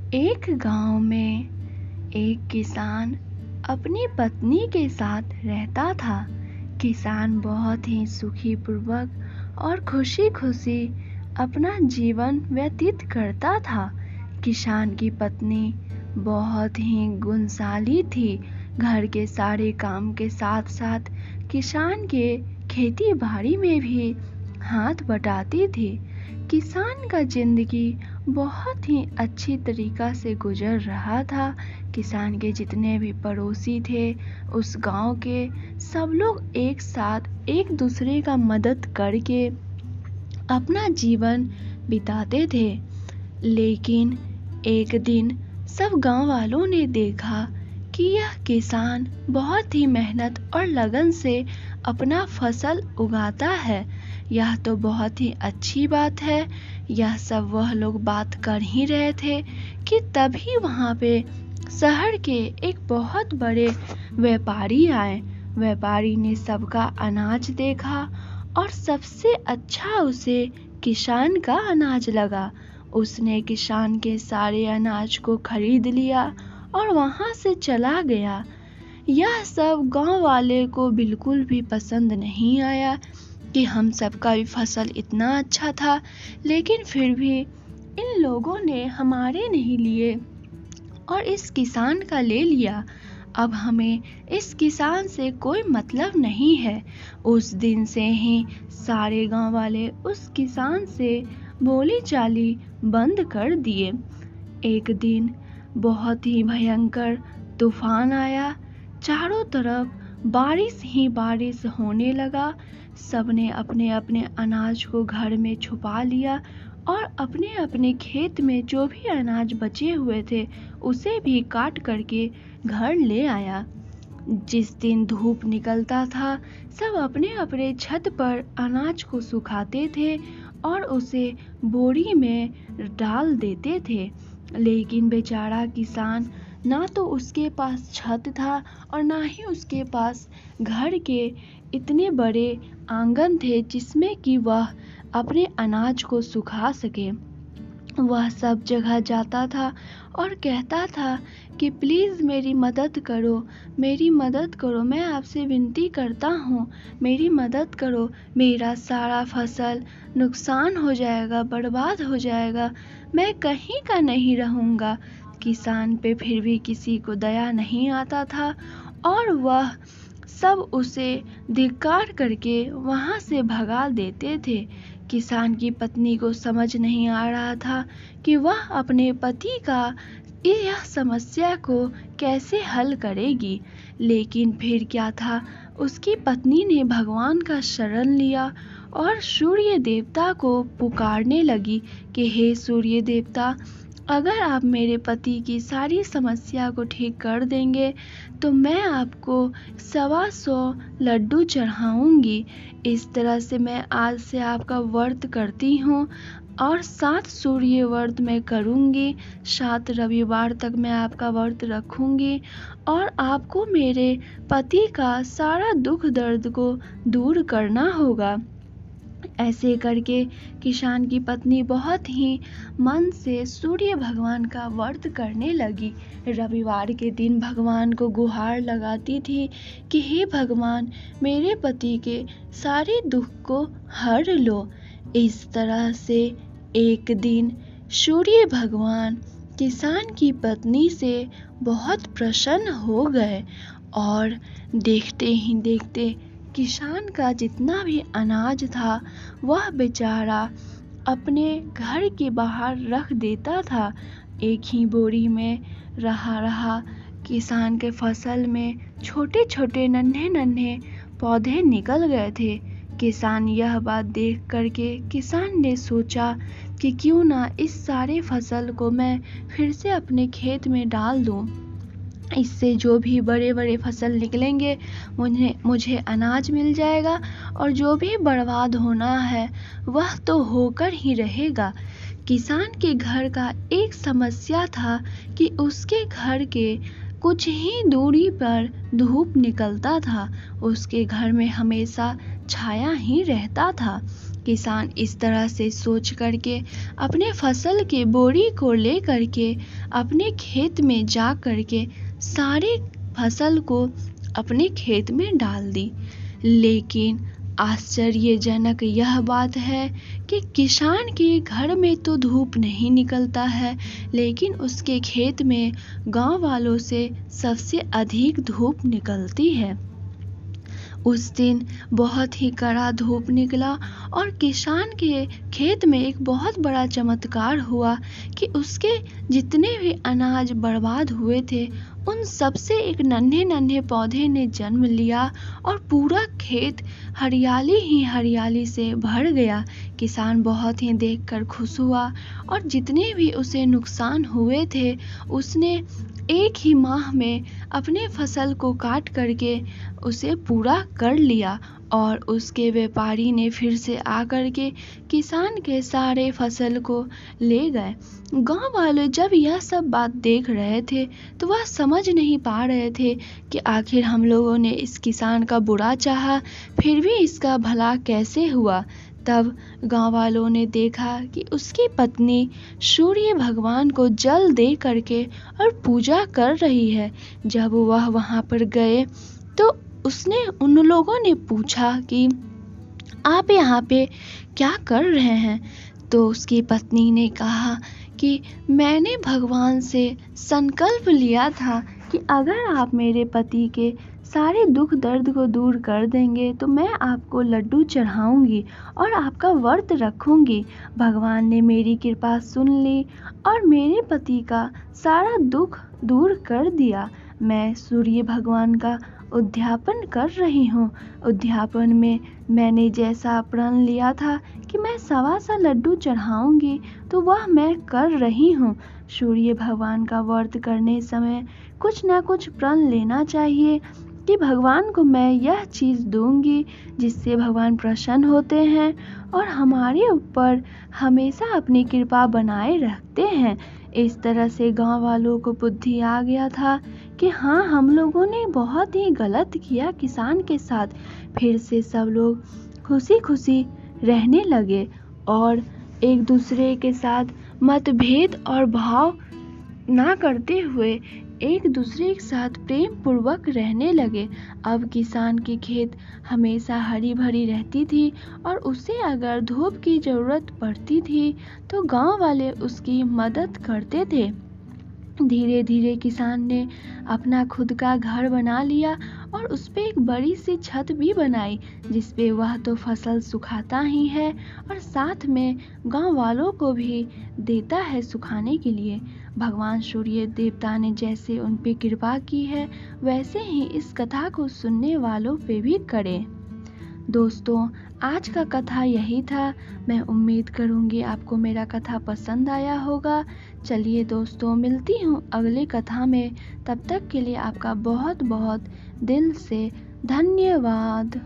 एक गांव में एक किसान अपनी पत्नी के साथ रहता था। किसान बहुत ही सुखी पूर्वक और खुशी खुशी अपना जीवन व्यतीत करता था। किसान की पत्नी बहुत ही गुणशाली थी। घर के सारे काम के साथ साथ किसान के खेती बाड़ी में भी हाथ बटाती थी। किसान का जिंदगी बहुत ही अच्छी तरीका से गुजर रहा था। किसान के जितने भी पड़ोसी थे उस गांव के, सब लोग एक साथ एक दूसरे का मदद करके अपना जीवन बिताते थे। लेकिन एक दिन सब गांव वालों ने देखा कि यह किसान बहुत ही मेहनत और लगन से अपना फसल उगाता है। यह तो बहुत ही अच्छी बात है। यह सब वह लोग बात कर ही रहे थे कि तभी वहाँ पे शहर के एक बहुत बड़े व्यापारी आए। व्यापारी ने सबका अनाज देखा और सबसे अच्छा उसे किसान का अनाज लगा। उसने किसान के सारे अनाज को खरीद लिया और वहाँ से चला गया। यह सब गांव वाले को बिल्कुल भी पसंद नहीं आया कि हम सबका भी फसल इतना अच्छा था, लेकिन फिर भी इन लोगों ने हमारे नहीं लिए और इस किसान का ले लिया। अब हमें इस किसान से कोई मतलब नहीं है। उस दिन से ही सारे गांव वाले उस किसान से बोली चाली बंद कर दिए। एक दिन बहुत ही भयंकर तूफान आया। चारों तरफ बारिश ही बारिश होने लगा। सबने अपने अपने अनाज को घर में छुपा लिया और अपने अपने खेत में जो भी अनाज बचे हुए थे उसे भी काट करके घर ले आया। जिस दिन धूप निकलता था सब अपने अपने छत पर अनाज को सुखाते थे और उसे बोरी में डाल देते थे। लेकिन बेचारा किसान, ना तो उसके पास छत था और ना ही उसके पास घर के इतने बड़े आंगन थे जिसमें कि वह अपने अनाज को सुखा सके। वह सब जगह जाता था और कहता था कि प्लीज़ मेरी मदद करो, मेरी मदद करो, मैं आपसे विनती करता हूँ, मेरी मदद करो, मेरा सारा फसल नुकसान हो जाएगा, बर्बाद हो जाएगा, मैं कहीं का नहीं रहूँगा। किसान पे फिर भी किसी को दया नहीं आता था और वह सब उसे धिक्कार करके वहाँ से भगा देते थे। किसान की पत्नी को समझ नहीं आ रहा था कि वह अपने पति का यह समस्या को कैसे हल करेगी। लेकिन फिर क्या था, उसकी पत्नी ने भगवान का शरण लिया और सूर्य देवता को पुकारने लगी कि हे सूर्य देवता, अगर आप मेरे पति की सारी समस्या को ठीक कर देंगे तो मैं आपको 125 लड्डू चढ़ाऊंगी। इस तरह से मैं आज से आपका व्रत करती हूँ और 7 सूर्य व्रत मैं करूँगी। 7 रविवार तक मैं आपका व्रत रखूँगी और आपको मेरे पति का सारा दुख दर्द को दूर करना होगा। ऐसे करके किसान की पत्नी बहुत ही मन से सूर्य भगवान का व्रत करने लगी। रविवार के दिन भगवान को गुहार लगाती थी कि हे भगवान, मेरे पति के सारे दुख को हर लो। इस तरह से एक दिन सूर्य भगवान किसान की पत्नी से बहुत प्रसन्न हो गए और देखते ही देखते किसान का जितना भी अनाज था वह बेचारा अपने घर के बाहर रख देता था। एक ही बोरी में रहा किसान के फसल में छोटे छोटे नन्हे नन्हे पौधे निकल गए थे। किसान यह बात देख करके किसान ने सोचा कि क्यों ना इस सारे फसल को मैं फिर से अपने खेत में डाल दूं। इससे जो भी बड़े बड़े फसल निकलेंगे मुझे अनाज मिल जाएगा और जो भी बर्बाद होना है वह तो होकर ही रहेगा। किसान के घर का एक समस्या था कि उसके घर के कुछ ही दूरी पर धूप निकलता था। उसके घर में हमेशा छाया ही रहता था। किसान इस तरह से सोच करके अपने फसल के बोरी को ले करके अपने खेत में जा करके सारे फसल को अपने खेत में डाल दी। लेकिन आश्चर्यजनक यह बात है कि किसान के घर में तो धूप नहीं निकलता है, लेकिन उसके खेत में गांव वालों से सबसे अधिक धूप निकलती है। उस दिन बहुत ही कड़ा धूप निकला और किसान के खेत में एक बहुत बड़ा चमत्कार हुआ कि उसके जितने भी अनाज बर्बाद हुए थे उन सब से एक नन्हे नन्हे पौधे ने जन्म लिया और पूरा खेत हरियाली ही हरियाली से भर गया। किसान बहुत ही देखकर खुश हुआ और जितने भी उसे नुकसान हुए थे उसने एक ही माह में अपने फसल को काट करके उसे पूरा कर लिया और उसके व्यापारी ने फिर से आकर के किसान के सारे फसल को ले गए। गांव वाले जब यह सब बात देख रहे थे तो वह समझ नहीं पा रहे थे कि आखिर हम लोगों ने इस किसान का बुरा चाहा फिर भी इसका भला कैसे हुआ। तब गांव वालों ने देखा कि उसकी पत्नी सूर्य भगवान को जल दे करके और पूजा कर रही है। जब वह वहां पर गए तो उन लोगों ने पूछा कि आप यहाँ पे क्या कर रहे हैं। तो उसकी पत्नी ने कहा कि मैंने भगवान से संकल्प लिया था कि अगर आप मेरे पति के सारे दुख दर्द को दूर कर देंगे तो मैं आपको लड्डू चढ़ाऊंगी और आपका व्रत रखूंगी। भगवान ने मेरी कृपा सुन ली और मेरे पति का सारा दुख दूर कर दिया। मैं सूर्य भगवान का उद्यापन कर रही हूँ। उद्यापन में मैंने जैसा प्रण लिया था कि मैं 125 लड्डू चढ़ाऊंगी तो वह मैं कर रही हूँ। सूर्य भगवान का व्रत करने समय कुछ ना कुछ प्रण लेना चाहिए कि भगवान को मैं यह चीज़ दूंगी जिससे भगवान प्रसन्न होते हैं और हमारे ऊपर हमेशा अपनी कृपा बनाए रखते हैं। इस तरह से गांव वालों को बुद्धि आ गया था कि हाँ, हम लोगों ने बहुत ही गलत किया किसान के साथ। फिर से सब लोग खुशी खुशी रहने लगे और एक दूसरे के साथ मतभेद और भाव ना करते हुए एक दूसरे के साथ प्रेम पूर्वक रहने लगे। अब किसान की खेत हमेशा हरी भरी रहती थी और उसे अगर धूप की जरूरत पड़ती थी तो गांव वाले उसकी मदद करते थे। धीरे धीरे किसान ने अपना खुद का घर बना लिया और उस पे एक बड़ी सी छत भी बनाई जिस पे वह तो फसल सुखाता ही है और साथ में गांव वालों को भी देता है सुखाने के लिए। भगवान सूर्य देवता ने जैसे उन पे कृपा की है वैसे ही इस कथा को सुनने वालों पे भी करे। दोस्तों, आज का कथा यही था। मैं उम्मीद करूंगी आपको मेरा कथा पसंद आया होगा। चलिए दोस्तों, मिलती हूँ अगले कथा में। तब तक के लिए आपका बहुत बहुत दिल से धन्यवाद।